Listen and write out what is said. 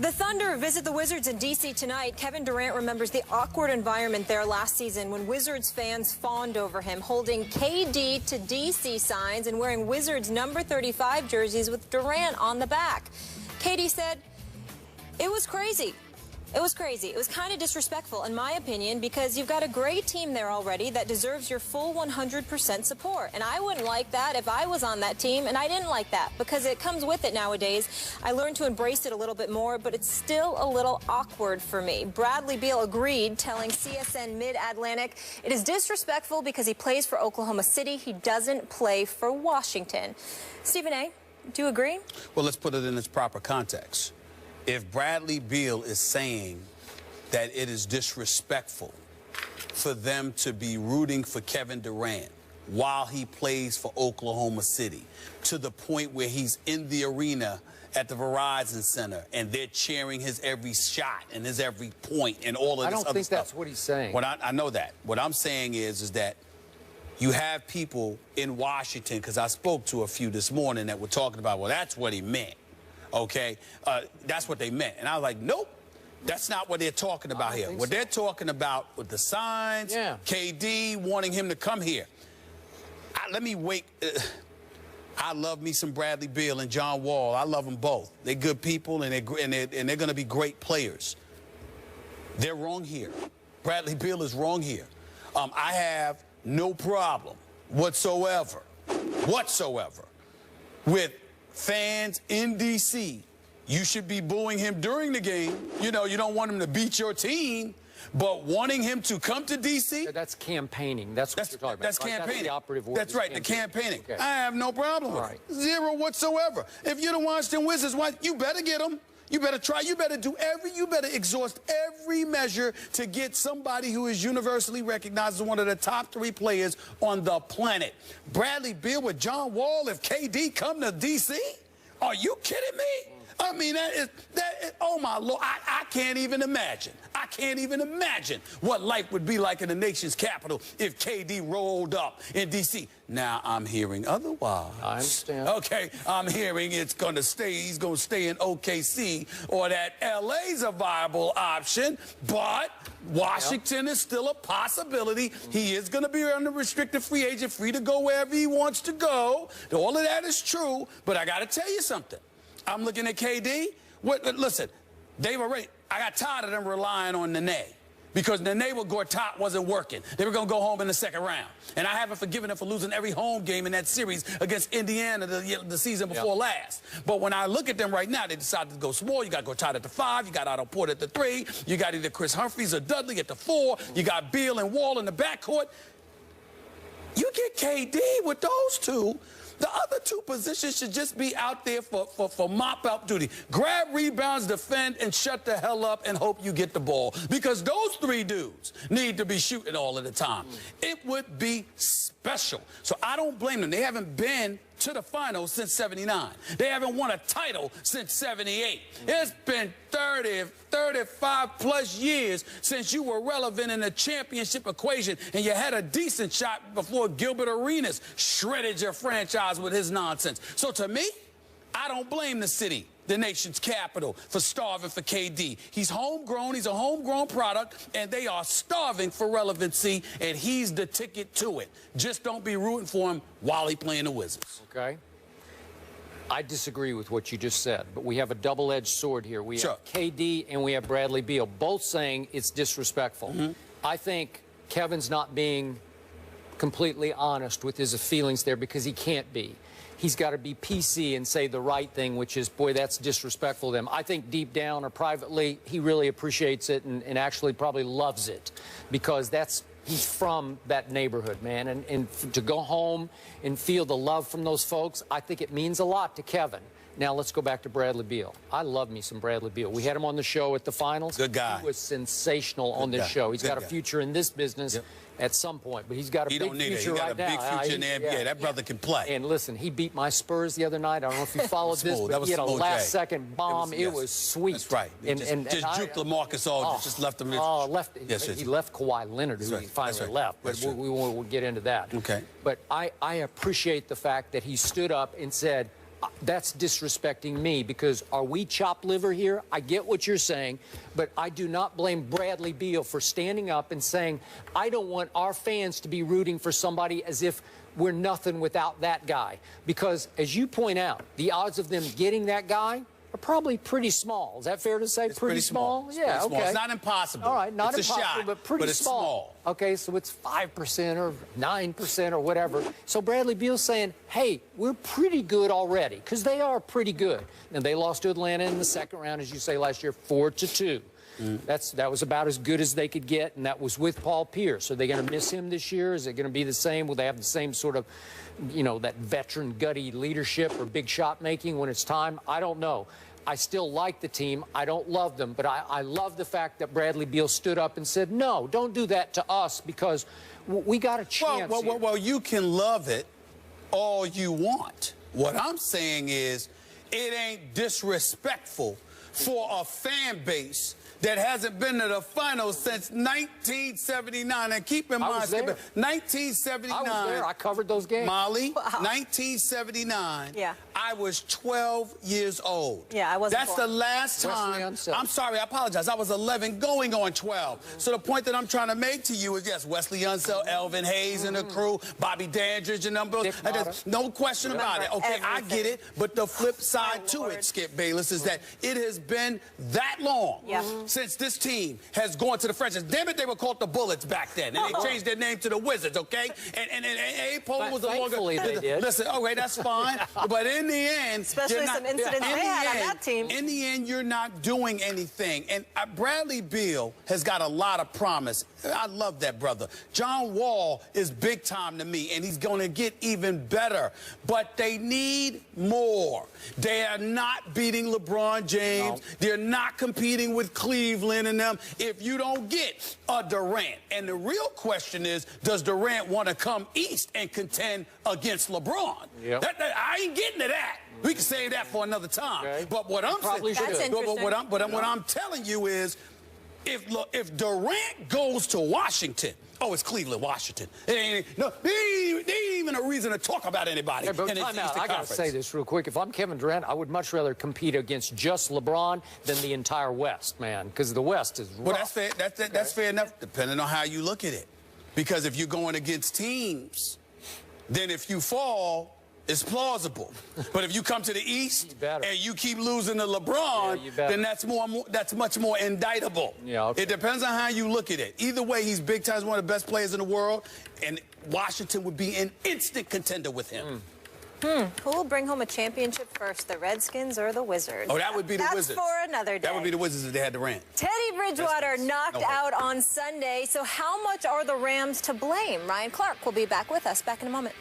The Thunder visit the Wizards in D.C. tonight. Kevin Durant remembers the awkward environment there last season when Wizards fans fawned over him, holding KD to D.C. signs and wearing Wizards number 35 jerseys with Durant on the back. KD said, "It was crazy. It was crazy. It was kind of disrespectful, in my opinion, because you've got a great team there already that deserves your full 100% support. And I wouldn't like that if I was on that team, and I didn't like that because it comes with it nowadays. I learned to embrace it a little bit more, but it's still a little awkward for me." Bradley Beal agreed, telling CSN Mid-Atlantic, "It is disrespectful because he plays for Oklahoma City. He doesn't play for Washington." Stephen A., do you agree? Well, let's put it in its proper context. If Bradley Beal is saying that it is disrespectful for them to be rooting for Kevin Durant while he plays for Oklahoma City, to the point where he's in the arena at the Verizon Center and they're cheering his every shot and his every point and all of this other stuff. I don't think that's what he's saying. I know that. What I'm saying is that you have people in Washington, because I spoke to a few this morning that were talking about, well, that's what he meant. Okay, that's what they meant. And I was like, nope, that's not what they're talking about here. What they're talking about with the signs, KD wanting him to come here. Let me wait. I love me some Bradley Beal and John Wall. I love them both. They're good people, and they're going to be great players. They're wrong here. Bradley Beal is wrong here. I have no problem whatsoever with fans in D.C. You should be booing him during the game. You know, you don't want him to beat your team, but wanting him to come to D.C. That's campaigning. That's what you're talking about. That's campaigning. That's the operative word. That's right, the campaigning. Okay. I have no problem with it. Zero whatsoever. If you're the Washington Wizards, you better get them. You better try. You better you better exhaust every measure to get somebody who is universally recognized as one of the top 3 players on the planet. Bradley Beal with John Wall, if KD come to D.C.? Are you kidding me? I mean, that is, oh my Lord, I can't even imagine. I can't even imagine what life would be like in the nation's capital if KD rolled up in D.C. Now, I'm hearing otherwise. I understand. Okay, I'm hearing he's going to stay in OKC, or that LA's a viable option, but Washington is still a possibility. He is going to be unrestricted free agent, free to go wherever he wants to go. All of that is true, but I got to tell you something. I'm looking at KD. Listen, I got tired of them relying on Nene, because Nene with Gortat wasn't working. They were going to go home in the second round. And I haven't forgiven them for losing every home game in that series against Indiana the season before last. But when I look at them right now, they decided to go small. You got Gortat at the 5. You got Otto Porter at the 3. You got either Chris Humphries or Dudley at the 4. You got Beal and Wall in the backcourt. You get KD with those two. The other 2 positions should just be out there for mop-up duty. Grab rebounds, defend, and shut the hell up and hope you get the ball. Because those 3 dudes need to be shooting all of the time. It would be special. So I don't blame them. They haven't been to the finals since '79. They haven't won a title since '78. It's been 35-plus years since you were relevant in the championship equation, and you had a decent shot before Gilbert Arenas shredded your franchise with his nonsense. So to me, I don't blame the city, the nation's capital, for starving for KD. He's homegrown. He's a homegrown product, and they are starving for relevancy, and he's the ticket to it. Just don't be rooting for him while he's playing the Wizards. Okay. I disagree with what you just said, but we have a double-edged sword here. We have KD and we have Bradley Beal, both saying it's disrespectful. I think Kevin's not being completely honest with his feelings there, because he can't be. He's got to be PC and say the right thing, which is, boy, that's disrespectful to him. I think deep down or privately, he really appreciates it and actually probably loves it, because he's from that neighborhood, man. And to go home and feel the love from those folks, I think it means a lot to Kevin. Now, let's go back to Bradley Beal. I love me some Bradley Beal. We had him on the show at the finals. Good guy. He was sensational on this show. He's got a future in this business at some point, but he's got a big future right now. He got a big future in the NBA. That brother can play. And listen, he beat my Spurs the other night. I don't know if you followed this, but he had a last-second bomb. It was sweet. That's right. Just juked LaMarcus Aldridge. Just left him. He left Kawhi Leonard, who he finally left. But we'll get into that. Okay. But I appreciate the fact that he stood up and said, that's disrespecting me, because are we chopped liver here? I get what you're saying, but I do not blame Bradley Beal for standing up and saying, I don't want our fans to be rooting for somebody as if we're nothing without that guy. Because, as you point out, the odds of them getting that guy are probably pretty small. Is that fair to say? It's pretty small. Yeah, pretty okay. Small. It's not impossible. All right, not it's impossible, a shot, but pretty small. Okay, so it's 5% or 9% or whatever. So Bradley Beal's saying, hey, we're pretty good already, because they are pretty good. And they lost to Atlanta in the second round, as you say, last year, 4-2. That was about as good as they could get, and that was with Paul Pierce. Are they going to miss him this year? Is it going to be the same? Will they have the same sort of, you know, that veteran gutty leadership or big shot making when it's time? I don't know. I still like the team. I don't love them, but I love the fact that Bradley Beal stood up and said, no, don't do that to us, because we got a chance. Well, you can love it all you want. What I'm saying is, it ain't disrespectful for a fan base that hasn't been to the finals since 1979. And keep in mind, 1979. I was there. I covered those games. Molly, 1979. Yeah. I was 12 years old. Yeah, I wasn't That's born. the last time. I'm sorry, I apologize. I was 11 going on 12. So the point that I'm trying to make to you is, yes, Wesley Unseld, Elvin Hayes and the crew, Bobby Dandridge and them. No question about it. Okay, I get it. But the flip side to it, Skip Bayless, is that it has been that long since this team has gone to the franchise. Damn it, they were called the Bullets back then, and they changed their name to the Wizards, okay? And A. Poland was the longer. They did. Listen, okay, that's fine. But in the end, especially some incidents they had on that team. In the end, you're not doing anything. And Bradley Beal has got a lot of promise. I love that brother. John Wall is big time to me, and he's going to get even better. But they need more. They are not beating LeBron James. No. They're not competing with Cleveland and them if you don't get a Durant. And the real question is, does Durant want to come east and contend against LeBron? Yep. I ain't getting to that. We can save that for another time. Okay. But what I'm saying, what I'm telling you is, if Durant goes to Washington, it's Cleveland, Washington. There ain't even a reason to talk about anybody. Yeah, but time out. I got to say this real quick. If I'm Kevin Durant, I would much rather compete against just LeBron than the entire West, man, because the West is rough. Well, that's fair. That's fair enough, depending on how you look at it. Because if you're going against teams, then if you fall, it's plausible. But if you come to the East and you keep losing to LeBron, then that's much more indictable. Yeah, okay. It depends on how you look at it. Either way, he's big time, one of the best players in the world, and Washington would be an instant contender with him. Who will bring home a championship first, the Redskins or the Wizards? Oh, that would be the Wizards. That's for another day. That would be the Wizards if they had Durant. Teddy Bridgewater knocked out on Sunday. So how much are the Rams to blame? Ryan Clark will be back with us back in a moment.